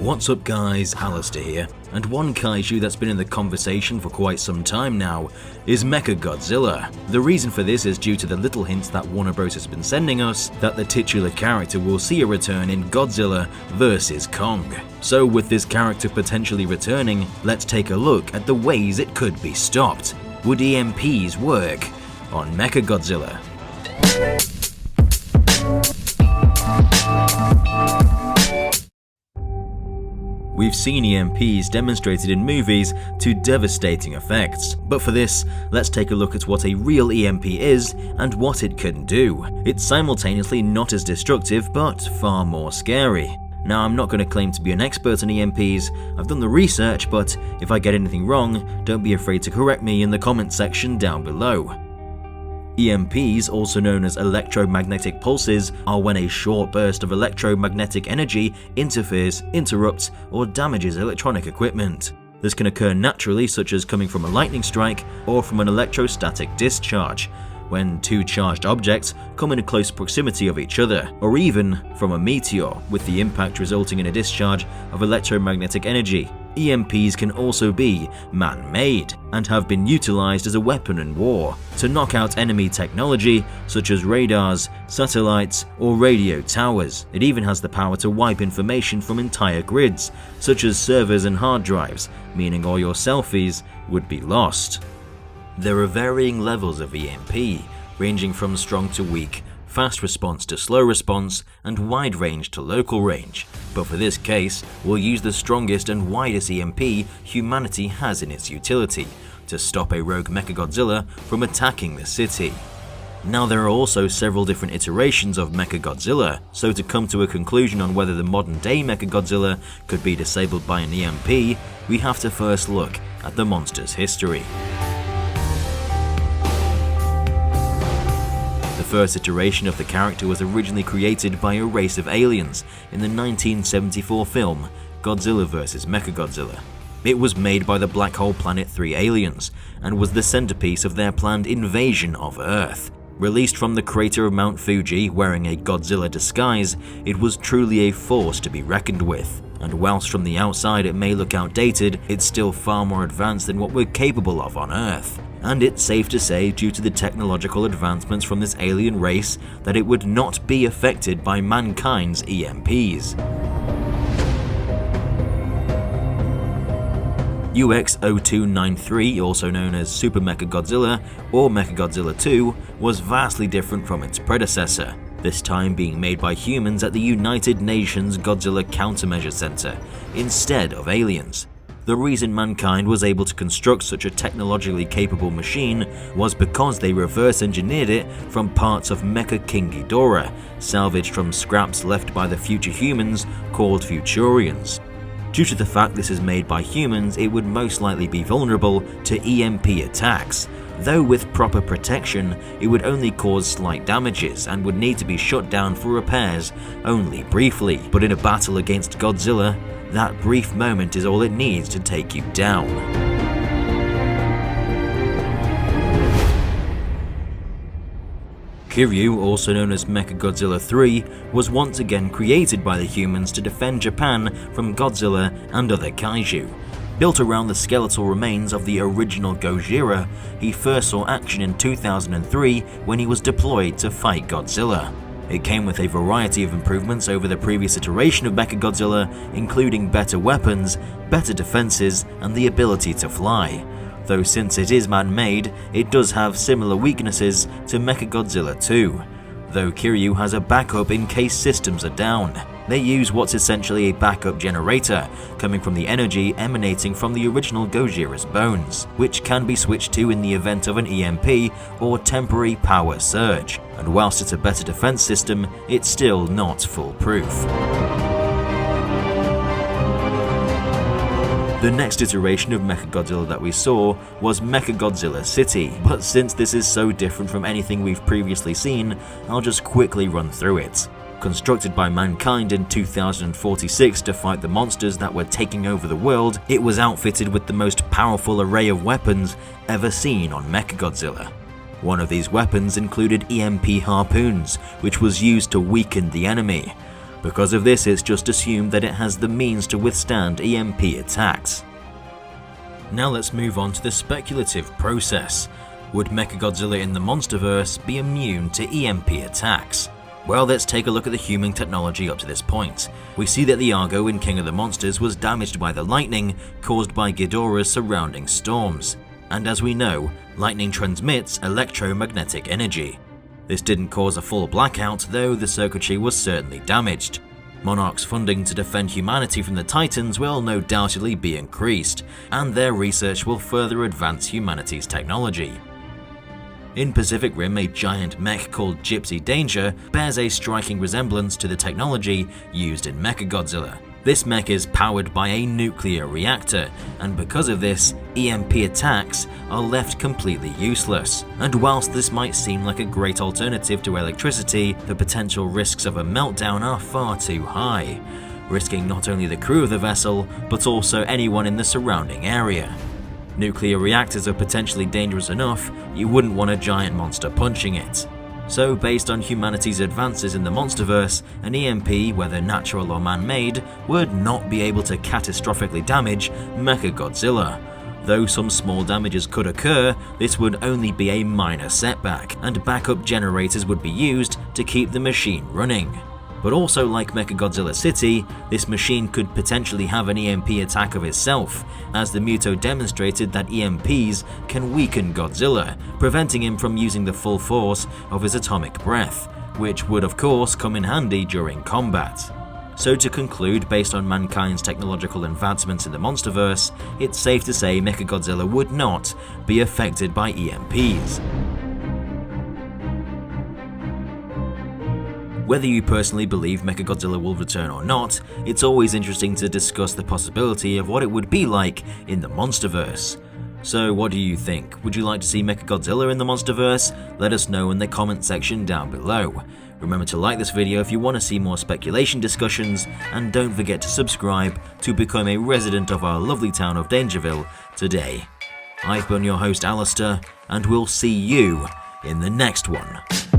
What's up guys, Alistair here, and one kaiju that's been in the conversation for quite some time now is MechaGodzilla. The reason for this is due to the little hints that Warner Bros has been sending us that the titular character will see a return in Godzilla vs. Kong. So with this character potentially returning, let's take a look at the ways it could be stopped. Would EMPs work on MechaGodzilla? We've seen EMPs demonstrated in movies to devastating effects, but for this, let's take a look at what a real EMP is and what it can do. It's simultaneously not as destructive, but far more scary. Now, I'm not going to claim to be an expert on EMPs, I've done the research, but if I get anything wrong, don't be afraid to correct me in the comment section down below. EMPs, also known as electromagnetic pulses, are when a short burst of electromagnetic energy interferes, interrupts, or damages electronic equipment. This can occur naturally, such as coming from a lightning strike or from an electrostatic discharge, when two charged objects come in a close proximity of each other, or even from a meteor, with the impact resulting in a discharge of electromagnetic energy. EMPs can also be man-made and have been utilized as a weapon in war to knock out enemy technology such as radars, satellites, or radio towers. It even has the power to wipe information from entire grids, such as servers and hard drives, meaning all your selfies would be lost. There are varying levels of EMP, ranging from strong to weak, fast response to slow response, and wide range to local range, but for this case, we'll use the strongest and widest EMP humanity has in its utility, to stop a rogue MechaGodzilla from attacking the city. Now, there are also several different iterations of MechaGodzilla, so to come to a conclusion on whether the modern day MechaGodzilla could be disabled by an EMP, we have to first look at the monster's history. The first iteration of the character was originally created by a race of aliens in the 1974 film Godzilla vs. MechaGodzilla. It was made by the Black Hole Planet 3 aliens and was the centerpiece of their planned invasion of Earth. Released from the crater of Mount Fuji wearing a Godzilla disguise, it was truly a force to be reckoned with. And whilst from the outside it may look outdated, it's still far more advanced than what we're capable of on Earth. And it's safe to say, due to the technological advancements from this alien race, that it would not be affected by mankind's EMPs. UX-0293, also known as Super MechaGodzilla or MechaGodzilla 2, was vastly different from its predecessor, this time being made by humans at the United Nations Godzilla Countermeasure Center, instead of aliens. The reason mankind was able to construct such a technologically capable machine was because they reverse engineered it from parts of Mecha King Ghidorah, salvaged from scraps left by the future humans called Futurians. Due to the fact this is made by humans, it would most likely be vulnerable to EMP attacks, though with proper protection, it would only cause slight damages and would need to be shut down for repairs only briefly. But in a battle against Godzilla, that brief moment is all it needs to take you down. Kiryu, also known as MechaGodzilla 3, was once again created by the humans to defend Japan from Godzilla and other kaiju. Built around the skeletal remains of the original Gojira, he first saw action in 2003 when he was deployed to fight Godzilla. It came with a variety of improvements over the previous iteration of MechaGodzilla, including better weapons, better defenses, and the ability to fly. Though since it is man-made, it does have similar weaknesses to MechaGodzilla 2, though Kiryu has a backup in case systems are down. They use what's essentially a backup generator, coming from the energy emanating from the original Gojira's bones, which can be switched to in the event of an EMP or temporary power surge, and whilst it's a better defense system, it's still not foolproof. The next iteration of MechaGodzilla that we saw was MechaGodzilla City, but since this is so different from anything we've previously seen, I'll just quickly run through it. Constructed by mankind in 2046 to fight the monsters that were taking over the world, it was outfitted with the most powerful array of weapons ever seen on MechaGodzilla. One of these weapons included EMP harpoons, which was used to weaken the enemy. Because of this, it's just assumed that it has the means to withstand EMP attacks. Now let's move on to the speculative process. Would MechaGodzilla in the MonsterVerse be immune to EMP attacks? Well, let's take a look at the human technology up to this point. We see that the Argo in King of the Monsters was damaged by the lightning caused by Ghidorah's surrounding storms. And as we know, lightning transmits electromagnetic energy. This didn't cause a full blackout, though the circuitry was certainly damaged. Monarch's funding to defend humanity from the Titans will no doubtedly be increased, and their research will further advance humanity's technology. In Pacific Rim, a giant mech called Gypsy Danger bears a striking resemblance to the technology used in MechaGodzilla. This mech is powered by a nuclear reactor, and because of this, EMP attacks are left completely useless. And whilst this might seem like a great alternative to electricity, the potential risks of a meltdown are far too high, risking not only the crew of the vessel, but also anyone in the surrounding area. Nuclear reactors are potentially dangerous enough, you wouldn't want a giant monster punching it. So based on humanity's advances in the MonsterVerse, an EMP, whether natural or man-made, would not be able to catastrophically damage MechaGodzilla. Though some small damages could occur, this would only be a minor setback, and backup generators would be used to keep the machine running. But also like MechaGodzilla City, this machine could potentially have an EMP attack of itself, as the Muto demonstrated that EMPs can weaken Godzilla, preventing him from using the full force of his atomic breath, which would of course come in handy during combat. So to conclude, based on mankind's technological advancements in the MonsterVerse, it's safe to say MechaGodzilla would not be affected by EMPs. Whether you personally believe MechaGodzilla will return or not, it's always interesting to discuss the possibility of what it would be like in the MonsterVerse. So what do you think? Would you like to see MechaGodzilla in the MonsterVerse? Let us know in the comment section down below. Remember to like this video if you want to see more speculation discussions, and don't forget to subscribe to become a resident of our lovely town of DangerVille today. I've been your host Alistair, and we'll see you in the next one.